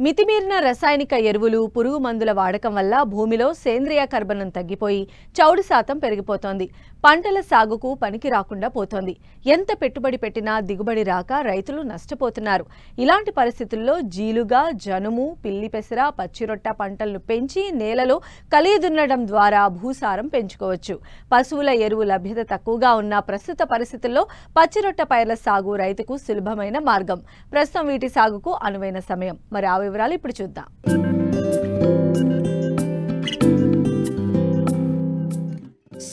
మితిమీరిన రసాయనిక ఎరువులు, పురుగు మందుల వాడకం వల్ల భూమిలో సేంద్రియ కర్బనం తగ్గిపోయి చౌడు శాతం పెరిగిపోతోంది. పంటల సాగుకు పనికి రాకుండా పోతోంది. ఎంత పెట్టుబడి పెట్టినా దిగుబడి రాక రైతులు నష్టపోతున్నారు. ఇలాంటి పరిస్థితుల్లో జీలుగా, జనుము, పిల్లి పెసర, పచ్చిరొట్ట పంటలను పెంచి నేలలో కలియదున్నడం ద్వారా భూసారం పెంచుకోవచ్చు. పశువుల ఎరువు లభ్యత తక్కువగా ఉన్న ప్రస్తుత పరిస్థితుల్లో పచ్చిరొట్ట పైర్ల సాగు రైతుకు సులభమైన మార్గం. ప్రస్తుతం వీటి సాగుకు అనువైన సమయం. మరి ఆ వివరాలు ఇప్పుడు చూద్దాం.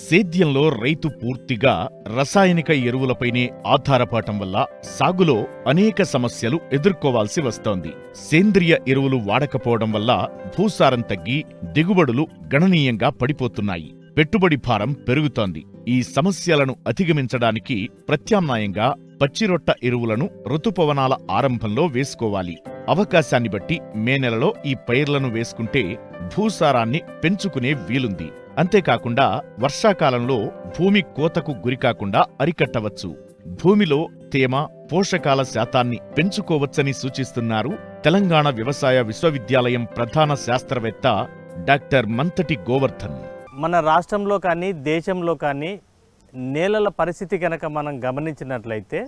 సేద్యంలో రైతు పూర్తిగా రసాయనిక ఎరువులపైనే ఆధారపడటం వల్ల సాగులో అనేక సమస్యలు ఎదుర్కోవాల్సి వస్తోంది. సేంద్రియ ఎరువులు వాడకపోవడం వల్ల భూసారం తగ్గి దిగుబడులు గణనీయంగా పడిపోతున్నాయి. పెట్టుబడి భారం పెరుగుతోంది. ఈ సమస్యలను అధిగమించడానికి ప్రత్యామ్నాయంగా పచ్చిరొట్ట ఎరువులను ఋతుపవనాల ఆరంభంలో వేసుకోవాలి. అవకాశాన్ని బట్టి మే నెలలో ఈ పైర్లను వేసుకుంటే భూసారాన్ని పెంచుకునే వీలుంది. అంతేకాకుండా వర్షాకాలంలో భూమి కోతకు గురికాకుండా అరికట్టవచ్చు. భూమిలో తేమ, పోషకాల శాతాన్ని పెంచుకోవచ్చని సూచిస్తున్నారు తెలంగాణ వ్యవసాయ విశ్వవిద్యాలయం ప్రధాన శాస్త్రవేత్త డాక్టర్ మంతటి గోవర్ధన్. మన రాష్ట్రంలో కానీ దేశంలో కానీ నేలల పరిస్థితి కనుక మనం గమనించినట్లయితే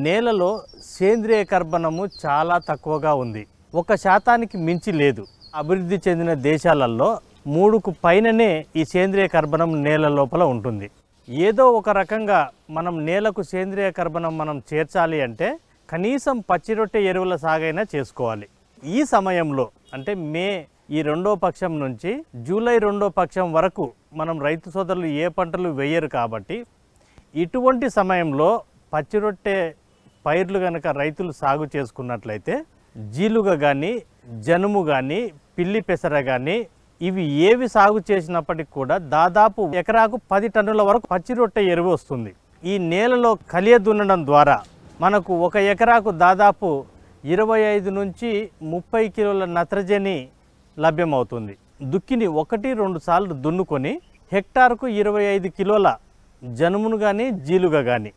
నేలలో సేంద్రియ కర్బనము చాలా తక్కువగా ఉంది. 1% మించి లేదు. అభివృద్ధి చెందిన దేశాలలో 3కు పైననే ఈ సేంద్రియ కర్బనం నేల లోపల ఉంటుంది. ఏదో ఒక రకంగా మనం నేలకు సేంద్రియ కర్బనం మనం చేర్చాలి అంటే కనీసం పచ్చిరొట్టె ఎరువుల సాగైనా చేసుకోవాలి. ఈ సమయంలో అంటే మే ఈ 2వ పక్షం నుంచి జూలై 2వ పక్షం వరకు మనం రైతు సోదరులు ఏ పంటలు వేయరు కాబట్టి ఇటువంటి సమయంలో పచ్చిరొట్టె పైర్లు కనుక రైతులు సాగు చేసుకున్నట్లయితే జీలుగ కానీ, జనుము కానీ, పిల్లి పెసర కానీ ఇవి ఏవి సాగు చేసినప్పటికి కూడా దాదాపు ఎకరాకు 10 టన్నుల వరకు పచ్చిరొట్టె ఎరువు వస్తుంది. ఈ నేలలో కలియ దున్నడం ద్వారా మనకు 1 ఎకరాకు దాదాపు 25 నుంచి 30 కిలోల నత్రజని లభ్యమవుతుంది. దుక్కిని 1-2 సార్లు దున్నుకొని హెక్టార్కు 25 కిలోల జనుమును కానీ, జీలుగ కానీ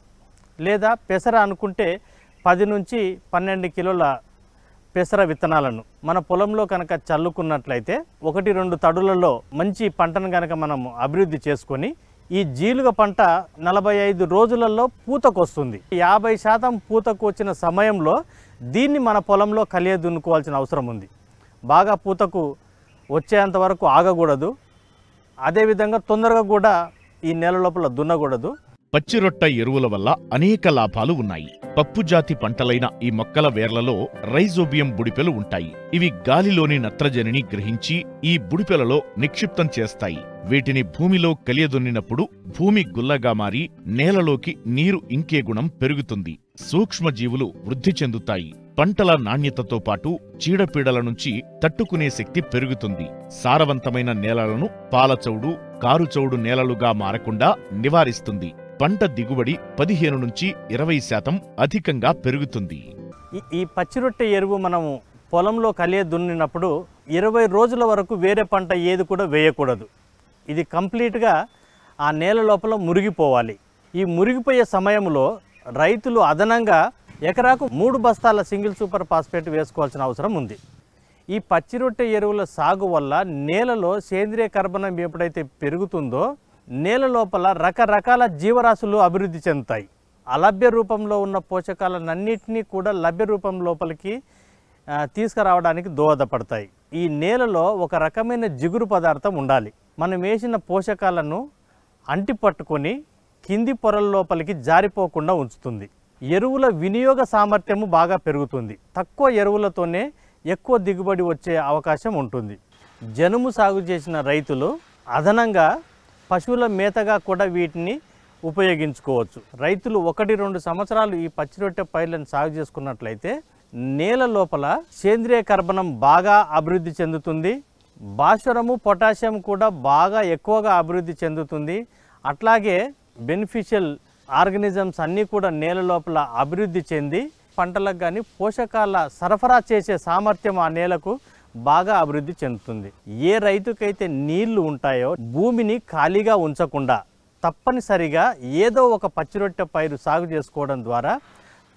లేదా పెసర అనుకుంటే 10 నుంచి 12 కిలోల పెసర విత్తనాలను మన పొలంలో కనుక చల్లుకున్నట్లయితే 1-2 తడులలో మంచి పంటను కనుక మనం అభివృద్ధి చేసుకొని ఈ జీలుగ పంట 45 రోజులలో పూతకొస్తుంది. 50% పూతకు వచ్చిన సమయంలో దీన్ని మన పొలంలో కలియ దున్నుకోవాల్సిన అవసరం ఉంది. బాగా పూతకు వచ్చేంత వరకు ఆగకూడదు. అదేవిధంగా తొందరగా కూడా ఈ నేల లోపల దున్నకూడదు. పచ్చిరొట్ట ఎరువుల వల్ల అనేక లాభాలు ఉన్నాయి. పప్పుజాతి పంటలైన ఈ మొక్కల వేర్లలో రైజోబియం బుడిపెలు ఉంటాయి. ఇవి గాలిలోని నత్రజనిని గ్రహించి ఈ బుడిపెలలో నిక్షిప్తం చేస్తాయి. వీటిని భూమిలో కలియదున్నినప్పుడు భూమి గుల్లగా మారి నేలలోకి నీరు ఇంకే గుణం పెరుగుతుంది. సూక్ష్మజీవులు వృద్ధి చెందుతాయి. పంటల నాణ్యతతో పాటు చీడపీడల నుంచి తట్టుకునే శక్తి పెరుగుతుంది. సారవంతమైన నేలలను పాలచౌడు, కారుచౌడు నేలలుగా మారకుండా నివారిస్తుంది. పంట దిగుబడి 15 నుంచి 20% అధికంగా పెరుగుతుంది. ఈ పచ్చిరొట్టె ఎరువు మనము పొలంలో కలియ దున్నినప్పుడు 20 రోజుల వరకు వేరే పంట ఏది కూడా వేయకూడదు. ఇది కంప్లీట్గా ఆ నేల లోపల మురిగిపోవాలి. ఈ మురిగిపోయే సమయంలో రైతులు అదనంగా ఎకరాకు 3 బస్తాల సింగిల్ సూపర్ ఫాస్ఫేట్ వేసుకోవాల్సిన అవసరం ఉంది. ఈ పచ్చిరొట్టె ఎరువుల సాగు వల్ల నేలలో సేంద్రియ కర్బనం ఎప్పుడైతే పెరుగుతుందో నేల లోపల రకరకాల జీవరాశులు అభివృద్ధి చెందుతాయి. అలభ్య రూపంలో ఉన్న పోషకాలన్నింటినీ కూడా లభ్య రూపం లోపలికి తీసుకురావడానికి దోహదపడతాయి. ఈ నేలలో ఒక రకమైన జిగురు పదార్థం ఉండాలి. మనం వేసిన పోషకాలను అంటిపట్టుకొని కింది పొరల లోపలికి జారిపోకుండా ఉంచుతుంది. ఎరువుల వినియోగ సామర్థ్యము బాగా పెరుగుతుంది. తక్కువ ఎరువులతోనే ఎక్కువ దిగుబడి వచ్చే అవకాశం ఉంటుంది. జనుము సాగు చేసిన రైతులు అదనంగా పశువుల మేతగా కూడా వీటిని ఉపయోగించుకోవచ్చు. రైతులు 1-2 సంవత్సరాలు ఈ పచ్చిరొట్టె పైర్లను సాగు చేసుకున్నట్లయితే నేల లోపల సేంద్రియ కర్బనం బాగా అభివృద్ధి చెందుతుంది. భాస్వరము, పొటాషియం కూడా బాగా ఎక్కువగా అభివృద్ధి చెందుతుంది. అట్లాగే బెనిఫిషియల్ ఆర్గనిజమ్స్ అన్నీ కూడా నేల లోపల అభివృద్ధి చెంది పంటలకు కానీ పోషకాల సరఫరా చేసే సామర్థ్యం ఆ నేలకు బాగా అభివృద్ధి చెందుతుంది. ఏ రైతుకైతే నీళ్లు ఉంటాయో భూమిని ఖాళీగా ఉంచకుండా తప్పనిసరిగా ఏదో ఒక పచ్చిరొట్టె పైరు సాగు చేసుకోవడం ద్వారా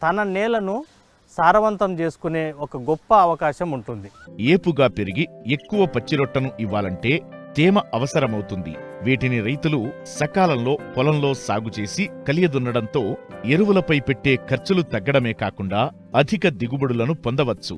తన నేలను సారవంతం చేసుకునే ఒక గొప్ప అవకాశం ఉంటుంది. ఏపుగా పెరిగి ఎక్కువ పచ్చిరొట్టను ఇవ్వాలంటే తేమ అవసరమవుతుంది. వీటిని రైతులు సకాలంలో పొలంలో సాగు చేసి కలియదున్నడంతో ఎరువులపై పెట్టే ఖర్చులు తగ్గడమే కాకుండా అధిక దిగుబడులను పొందవచ్చు.